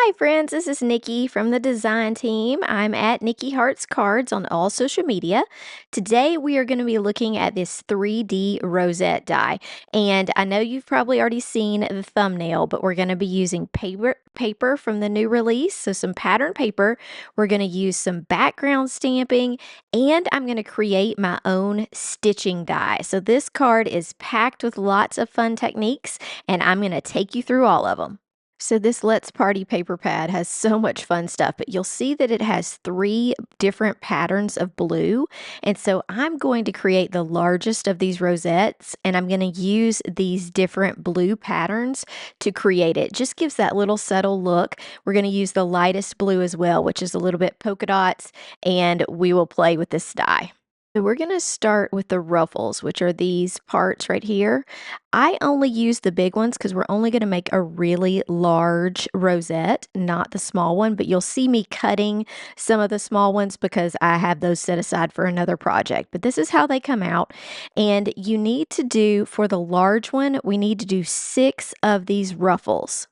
Hi friends, this is Nikki from the design team. I'm at Nikki Hearts Cards on all social media. Today we are going to be looking at this 3D rosette die. And I know you've probably already seen the thumbnail, but we're going to be using paper from the new release, so some pattern paper. We're going to use some background stamping, and I'm going to create my own stitching die. So this card is packed with lots of fun techniques, and I'm going to take you through all of them. So this Let's Party paper pad has so much fun stuff, but you'll see that it has 3 different patterns of blue. And so I'm going to create the largest of these rosettes, and I'm going to use these different blue patterns to create it. Just gives that little subtle look. We're going to use the lightest blue as well, which is a little bit polka dots, and we will play with this die. So we're going to start with the ruffles, which are these parts right here. I only use the big ones because we're only going to make a really large rosette, not the small one, but you'll see me cutting some of the small ones because I have those set aside for another project. But this is how they come out. And you need to do, for the large one, we need to do 6 of these ruffles.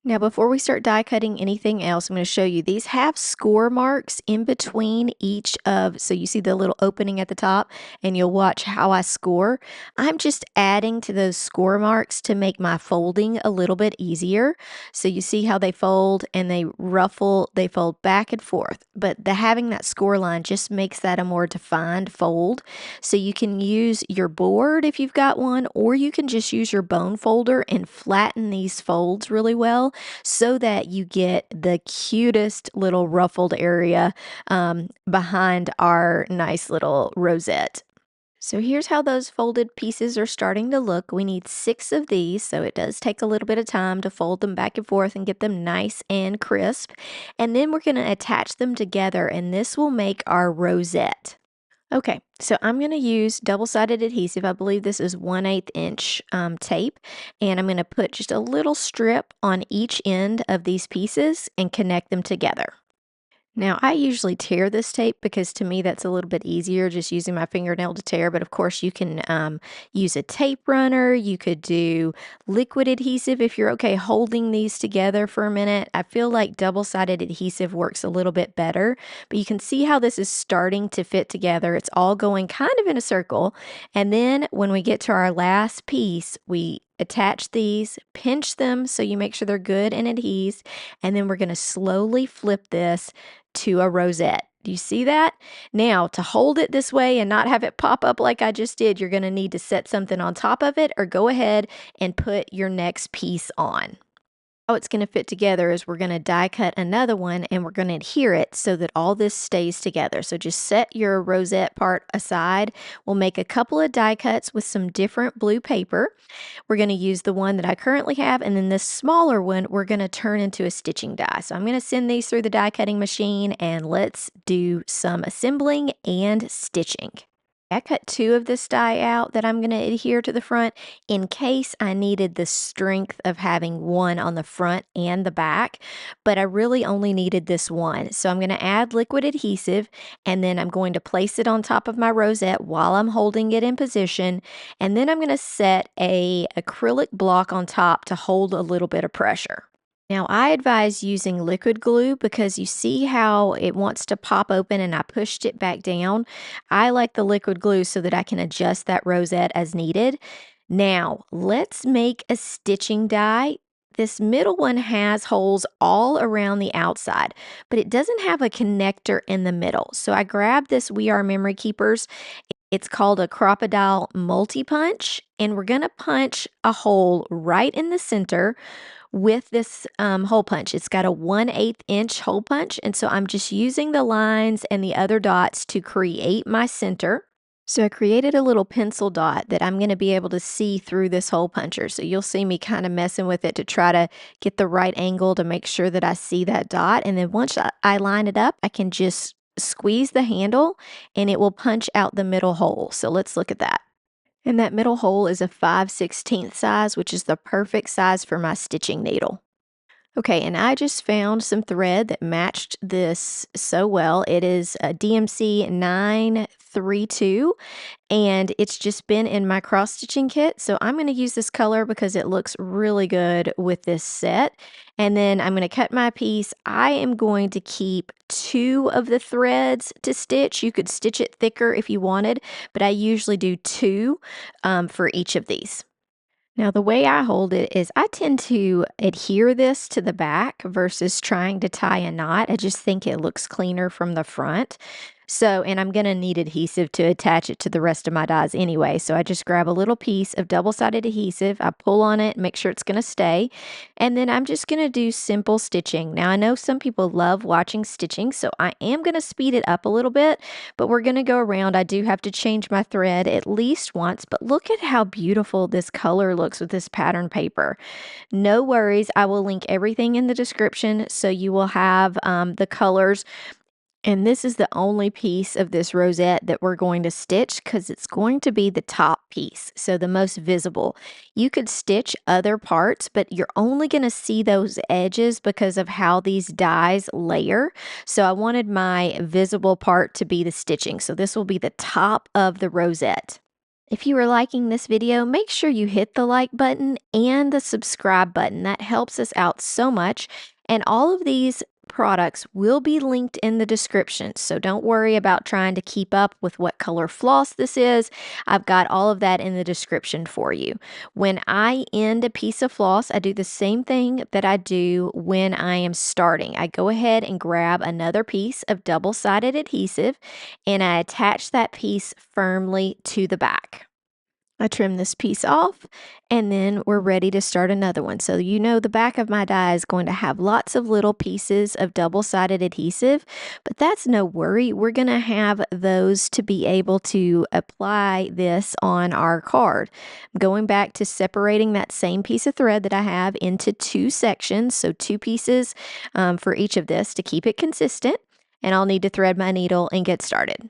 Now, before we start die cutting anything else, I'm going to show you these have score marks in between each of, so you see the little opening at the top, and you'll watch how I score. I'm just adding to those score marks to make my folding a little bit easier. So you see how they fold and they ruffle, they fold back and forth, but having that score line just makes that a more defined fold. So you can use your board if you've got one, or you can just use your bone folder and flatten these folds really well, so that you get the cutest little ruffled area behind our nice little rosette. So here's how those folded pieces are starting to look. We need 6 of these, so it does take a little bit of time to fold them back and forth and get them nice and crisp. And then we're going to attach them together, and this will make our rosette. Okay, so I'm going to use double-sided adhesive. I believe this is 1/8 inch tape, and I'm going to put just a little strip on each end of these pieces and connect them together. Now, I usually tear this tape because to me that's a little bit easier just using my fingernail to tear, but of course you can use a tape runner. You could do liquid adhesive if you're okay holding these together for a minute. I feel like double-sided adhesive works a little bit better, but you can see how this is starting to fit together. It's all going kind of in a circle, and then when we get to our last piece, we attach these, pinch them so you make sure they're good and adhesed, and then we're going to slowly flip this to a rosette. Do you see that? Now, to hold it this way and not have it pop up like I just did, you're going to need to set something on top of it or go ahead and put your next piece on. How it's going to fit together is we're going to die cut another one and we're going to adhere it so that all this stays together. So just set your rosette part aside. We'll make a couple of die cuts with some different blue paper. We're going to use the one that I currently have, and then this smaller one we're going to turn into a stitching die. So I'm going to send these through the die cutting machine, and let's do some assembling and stitching. I cut 2 of this die out that I'm going to adhere to the front in case I needed the strength of having one on the front and the back, but I really only needed this one. So I'm going to add liquid adhesive, and then I'm going to place it on top of my rosette while I'm holding it in position, and then I'm going to set a acrylic block on top to hold a little bit of pressure. Now, I advise using liquid glue because you see how it wants to pop open and I pushed it back down. I like the liquid glue so that I can adjust that rosette as needed. Now, let's make a stitching die. This middle one has holes all around the outside, but it doesn't have a connector in the middle. So I grabbed this We Are Memory Keepers. It's called a crocodile multi-punch, and we're going to punch a hole right in the center with this hole punch. It's got a 1/8 inch hole punch, and so I'm just using the lines and the other dots to create my center. So I created a little pencil dot that I'm going to be able to see through this hole puncher. So you'll see me kind of messing with it to try to get the right angle to make sure that I see that dot. And then once I line it up, I can just squeeze the handle and it will punch out the middle hole. So let's look at that. And that middle hole is a 5/16 size, which is the perfect size for my stitching needle. Okay, and I just found some thread that matched this so well. It is a DMC 932, and it's just been in my cross stitching kit. So I'm going to use this color because it looks really good with this set. And then I'm going to cut my piece. I am going to keep 2 of the threads to stitch. You could stitch it thicker if you wanted, but I usually do 2 for each of these. Now, the way I hold it is I tend to adhere this to the back versus trying to tie a knot. I just think it looks cleaner from the front. So, and I'm going to need adhesive to attach it to the rest of my dies anyway. So I just grab a little piece of double-sided adhesive. I pull on it, make sure it's going to stay. And then I'm just going to do simple stitching. Now, I know some people love watching stitching, so I am going to speed it up a little bit, but we're going to go around. I do have to change my thread at least once, but look at how beautiful this color looks with this pattern paper. No worries. I will link everything in the description so you will have the colors. And this is the only piece of this rosette that we're going to stitch because it's going to be the top piece, so the most visible. You could stitch other parts, but you're only going to see those edges because of how these dies layer. So I wanted my visible part to be the stitching. So this will be the top of the rosette. If you are liking this video, make sure you hit the like button and the subscribe button. That helps us out so much. And all of these products will be linked in the description. So don't worry about trying to keep up with what color floss this is. I've got all of that in the description for you. When I end a piece of floss, I do the same thing that I do when I am starting. I go ahead and grab another piece of double-sided adhesive and I attach that piece firmly to the back. I trim this piece off and then we're ready to start another one. So you know the back of my die is going to have lots of little pieces of double-sided adhesive, but that's no worry. We're going to have those to be able to apply this on our card. I'm going back to separating that same piece of thread that I have into 2 sections, so 2 pieces for each of this to keep it consistent, and I'll need to thread my needle and get started.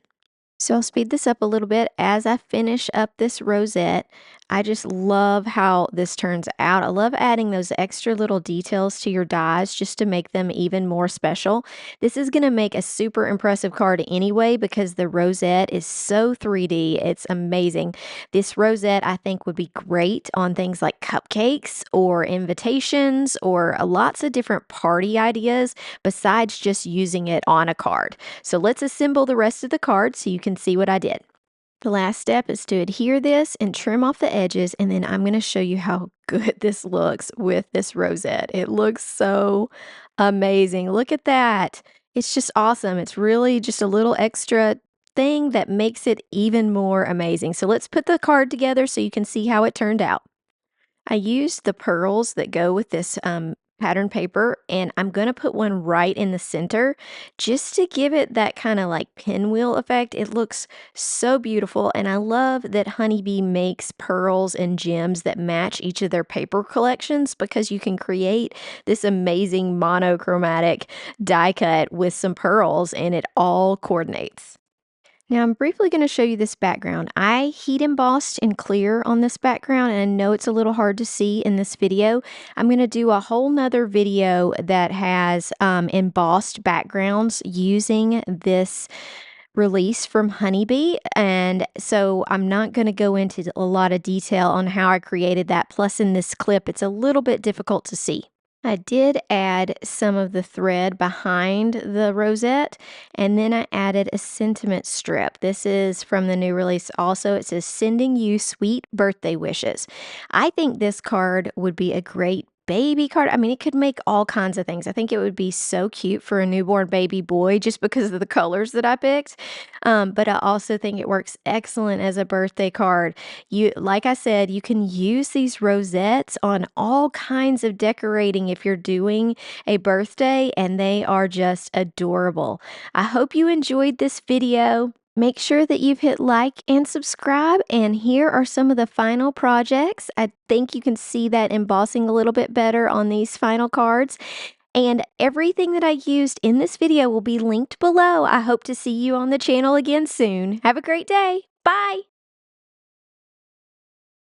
So I'll speed this up a little bit as I finish up this rosette. I just love how this turns out. I love adding those extra little details to your dies just to make them even more special. This is going to make a super impressive card anyway because the rosette is so 3D. It's amazing. This rosette I think would be great on things like cupcakes or invitations or lots of different party ideas besides just using it on a card. So let's assemble the rest of the card so you can see what I did. The last step is to adhere this and trim off the edges, and then I'm going to show you how good this looks with this rosette. It looks so amazing. Look at that. It's just awesome. It's really just a little extra thing that makes it even more amazing. So let's put the card together so you can see how it turned out. I used the pearls that go with this pattern paper, and I'm going to put one right in the center just to give it that kind of like pinwheel effect. It looks so beautiful, and I love that Honeybee makes pearls and gems that match each of their paper collections because you can create this amazing monochromatic die cut with some pearls, and it all coordinates. Now I'm briefly going to show you this background. I heat embossed in clear on this background, and I know it's a little hard to see in this video. I'm going to do a whole nother video that has embossed backgrounds using this release from Honeybee, and so I'm not going to go into a lot of detail on how I created that. Plus in this clip it's a little bit difficult to see. I did add some of the thread behind the rosette, and then I added a sentiment strip. This is from the new release also. It says, "Sending you sweet birthday wishes." I think this card would be a great baby card. I mean, it could make all kinds of things. I think it would be so cute for a newborn baby boy just because of the colors that I picked. But I also think it works excellent as a birthday card. Like I said, you can use these rosettes on all kinds of decorating if you're doing a birthday, and they are just adorable. I hope you enjoyed this video. Make sure that you've hit like and subscribe, and here are some of the final projects. I think you can see that embossing a little bit better on these final cards. And everything that I used in this video will be linked below. I hope to see you on the channel again soon. Have a great day. Bye.